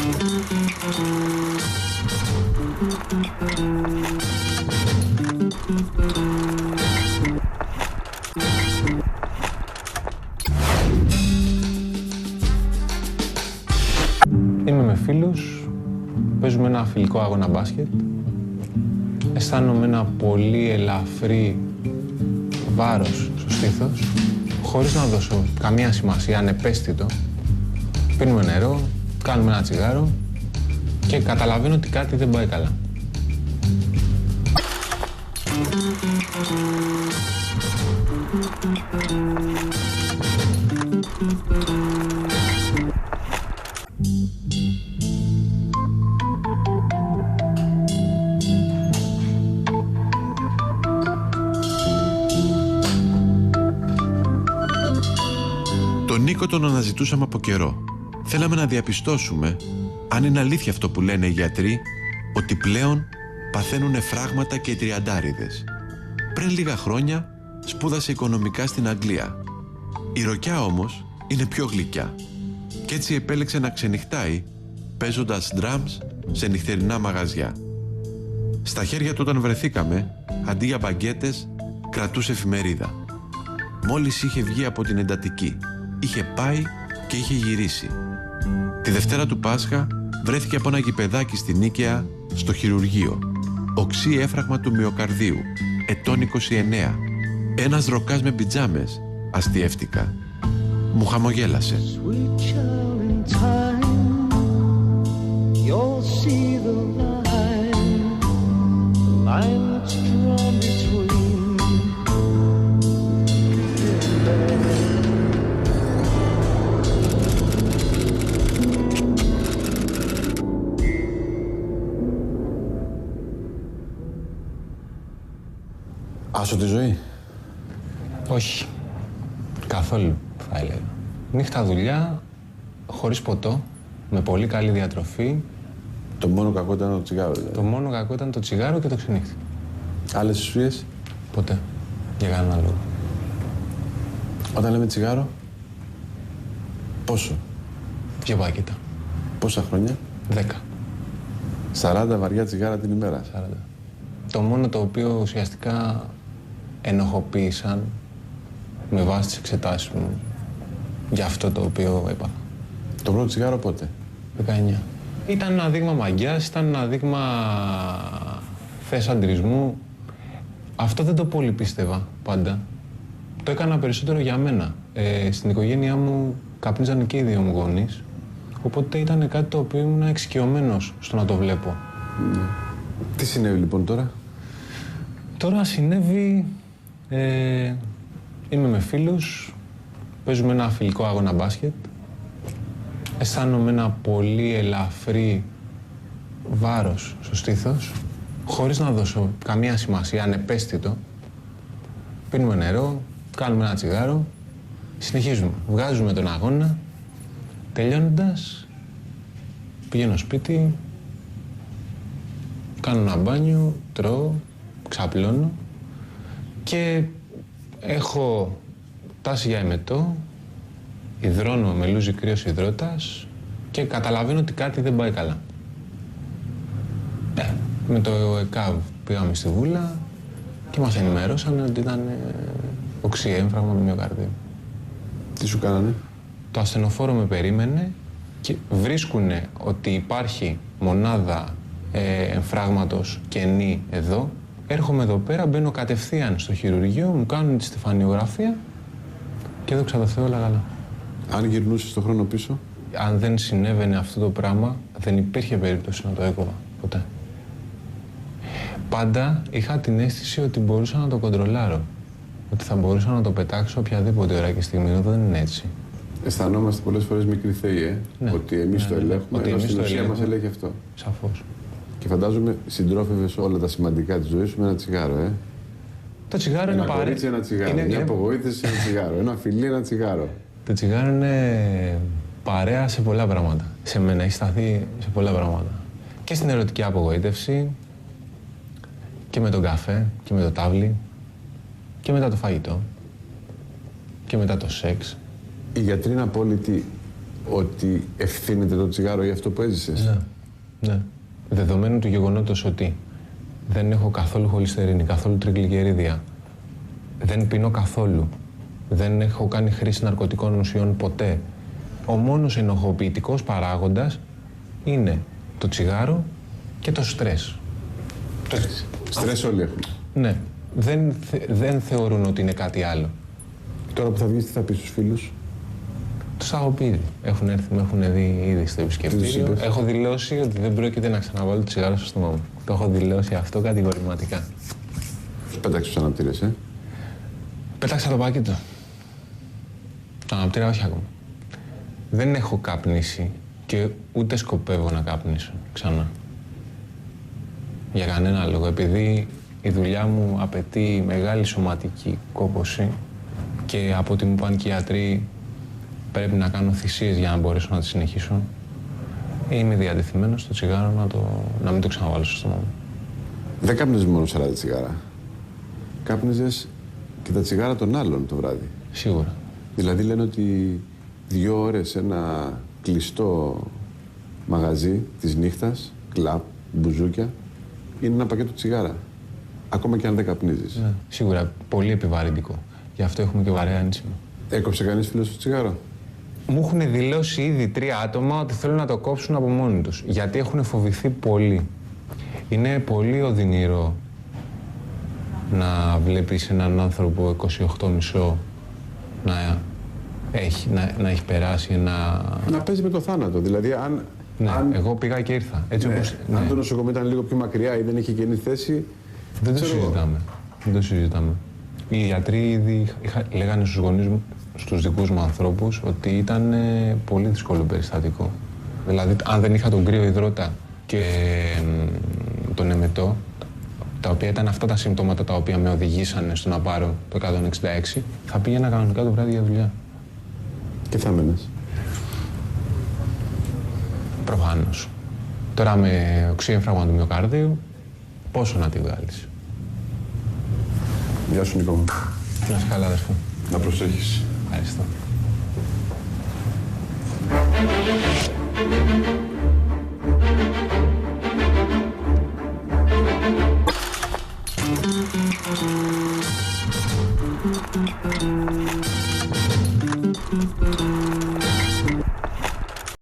Είμαι με φίλους, παίζουμε ένα φιλικό αγώνα μπάσκετ. Αισθάνομαι ένα πολύ ελαφρύ βάρος στο στήθος, χωρίς να δώσω καμία σημασία, ανεπαίσθητο. Πίνουμε νερό, κάνουμε ένα τσιγάρο και καταλαβαίνω ότι κάτι δεν πάει καλά. Τον Νίκο τον αναζητούσαμε από καιρό. Θέλαμε να διαπιστώσουμε αν είναι αλήθεια αυτό που λένε οι γιατροί, ότι πλέον παθαίνουνε φράγματα και οι τριαντάριδες. Πριν λίγα χρόνια σπούδασε οικονομικά στην Αγγλία. Η ροκιά όμως είναι πιο γλυκιά κι έτσι επέλεξε να ξενυχτάει παίζοντας drums σε νυχτερινά μαγαζιά. Στα χέρια του όταν βρεθήκαμε, αντί για μπαγκέτες, κρατούσε εφημερίδα. Μόλις είχε βγει από την εντατική, είχε πάει και είχε γυρίσει. Τη Δευτέρα του Πάσχα βρέθηκε από ένα γηπεδάκι στη Νίκαια στο χειρουργείο. Οξύ έφραγμα του μυοκαρδίου, ετών 29. Ένας ροκάς με πιτζάμες, αστιεύτηκα. Μου χαμογέλασε. Άσο τη ζωή. Όχι. Καθόλου, θα έλεγα. Νύχτα δουλειά, χωρίς ποτό, με πολύ καλή διατροφή. Το μόνο κακό ήταν το τσιγάρο, δηλαδή. Το μόνο κακό ήταν το τσιγάρο και το ξενύχτη. Άλλες ουσίες. Ποτέ. Για κανένα λόγο. Όταν λέμε τσιγάρο, πόσο? 2 πακέτα. Πόσα χρόνια? 10. 40 βαριά τσιγάρα την ημέρα. 40. Το μόνο το οποίο ουσιαστικά ενοχοποίησαν με βάση τις εξετάσεις μου για αυτό το οποίο έπαθα. Το πρώτο τσιγάρο πότε? 19. Ήταν ένα δείγμα μαγιάς, ήταν ένα δείγμα θες αντρισμού. Αυτό δεν το πολύ πίστευα πάντα. Το έκανα περισσότερο για μένα. Στην οικογένειά μου καπνίζαν και οι 2 μου γονείς, οπότε ήταν κάτι το οποίο ήμουν εξοικειωμένος στο να το βλέπω. Τι συνέβη λοιπόν τώρα? Τώρα συνέβη, είμαι με φίλους, παίζουμε ένα φιλικό αγώνα μπάσκετ. Αισθάνομαι ένα πολύ ελαφρύ βάρος στο στήθος, χωρίς να δώσω καμία σημασία, ανεπαίσθητο. Πίνουμε νερό, κάνουμε ένα τσιγάρο, συνεχίζουμε. Βγάζουμε τον αγώνα, τελειώνοντας, πηγαίνω σπίτι, κάνω ένα μπάνιο, τρώω, ξαπλώνω και έχω τάση για εμετό, υδρώνω με λούζι κρύος υδρότας και καταλαβαίνω ότι κάτι δεν πάει καλά. Με το ΕΚΑΒ πήγαμε στη Βούλα και μας ενημερώσαν ότι ήταν οξύ έμφραγμα του μυοκαρδίου. Τι σου κάνανε? Το ασθενοφόρο με περίμενε και βρίσκουνε ότι υπάρχει μονάδα εμφράγματος κενή εδώ. Έρχομαι εδώ πέρα, μπαίνω κατευθείαν στο χειρουργείο, μου κάνουν τη στεφανιογραφία και δόξα τω Θεώ όλα καλά. Αν γυρνούσες στον χρόνο πίσω? Αν δεν συνέβαινε αυτό το πράγμα, δεν υπήρχε περίπτωση να το έκοβα ποτέ. Πάντα είχα την αίσθηση ότι μπορούσα να το κοντρολάρω. Ότι θα μπορούσα να το πετάξω οποιαδήποτε ώρα και στιγμή, εδώ δεν είναι έτσι. Αισθανόμαστε πολλές φορές μικροί θεοί, Ναι. ότι εμείς το ελέγχουμε, Ότι ενώ εμείς στην το ουσία μας ελέγχουμε. ελέγχει αυτό. Σαφώς. Και φαντάζομαι συντρόφευες όλα τα σημαντικά της ζωής σου με ένα τσιγάρο, Το τσιγάρο είναι Ένα κορίτσι, ένα τσιγάρο. Μια απογοήτευση, ένα τσιγάρο. Ένα φιλί, ένα τσιγάρο. Το τσιγάρο είναι παρέα σε πολλά πράγματα. Σε μένα έχει σταθεί σε πολλά πράγματα. Και στην ερωτική απογοήτευση, και με τον καφέ, και με το τάβλι, και μετά το φαγητό, και μετά το σεξ. Οι γιατροί είναι απόλυτοι ότι ευθύνεται το τσιγάρο για αυτό που έζησες? Ναι. Ναι. Δεδομένου του γεγονότος ότι δεν έχω καθόλου χολυστερίνη, καθόλου τριγλικερίδια, δεν πίνω καθόλου, δεν έχω κάνει χρήση ναρκωτικών ουσιών ποτέ. Ο μόνος ενοχοποιητικός παράγοντας είναι το τσιγάρο και το στρες. Στρες όλοι έχουν. Ναι. Δεν θεωρούν ότι είναι κάτι άλλο. Τώρα που θα βγεις, τι θα πεις στους φίλους? Τους έχω πει ήδη. Έχουν έρθει, με έχουν δει ήδη στο επισκεπτήριο. Έχω δηλώσει ότι δεν πρόκειται να ξαναβάλω το τσιγάρο στο στόμα μου. Το έχω δηλώσει αυτό κατηγορηματικά. Πέταξε τους αναπτήρες, Πέταξα το πακέτο. Το αναπτήρα όχι ακόμα. Δεν έχω κάπνισει και ούτε σκοπεύω να κάπνισω ξανά. Για κανένα λόγο. Επειδή η δουλειά μου απαιτεί μεγάλη σωματική κόπωση και από ό,τι μου πάνε και οι γιατροί πρέπει να κάνω θυσίες για να μπορέσω να τη συνεχίσω, είμαι διατεθειμένος στο τσιγάρο να μην το ξαναβάλω στο στόμα μου. Δεν κάπνιζες μόνο 40 τσιγάρα. Κάπνιζες και τα τσιγάρα των άλλων το βράδυ. Σίγουρα. Δηλαδή λένε ότι 2 ώρες σε ένα κλειστό μαγαζί της νύχτας, κλαμπ, μπουζούκια, είναι ένα πακέτο τσιγάρα. Ακόμα και αν δεν καπνίζεις. Ναι, σίγουρα. Πολύ επιβαρυντικό. Γι' αυτό έχουμε και βαρέα ένσημα. Έκοψε κανείς φίλος στο τσιγάρο? Μου έχουν δηλώσει ήδη 3 άτομα ότι θέλουν να το κόψουν από μόνοι τους. Γιατί έχουν φοβηθεί πολύ. Είναι πολύ οδυνηρό να βλέπεις έναν άνθρωπο 28,5 να έχει περάσει να παίζει με το θάνατο. Δηλαδή, ναι, εγώ πήγα και ήρθα. Έτσι ναι, όπως, αν το νοσοκομείο ήταν λίγο πιο μακριά ή δεν είχε καινή θέση. Δεν το συζητάμε. Δεν το συζητάμε. Οι γιατροί ήδη λέγανε στους γονείς μου, στους δικούς μου ανθρώπους, ότι ήταν πολύ δύσκολο περιστατικό. Δηλαδή, αν δεν είχα τον κρύο υδρότα και τον εμετό, τα οποία ήταν αυτά τα συμπτώματα τα οποία με οδηγήσανε στο να πάρω το 166, θα πήγαινα κανονικά το βράδυ για δουλειά. Και θα έμενες? Προφανώς. Τώρα με οξύεμφραγμα του μυοκαρδίου, πόσο να τη βγάλεις? Γεια σου, Νίκο μου. Να είσαι καλά, αδερφό. Να προσέχεις. Ευχαριστώ.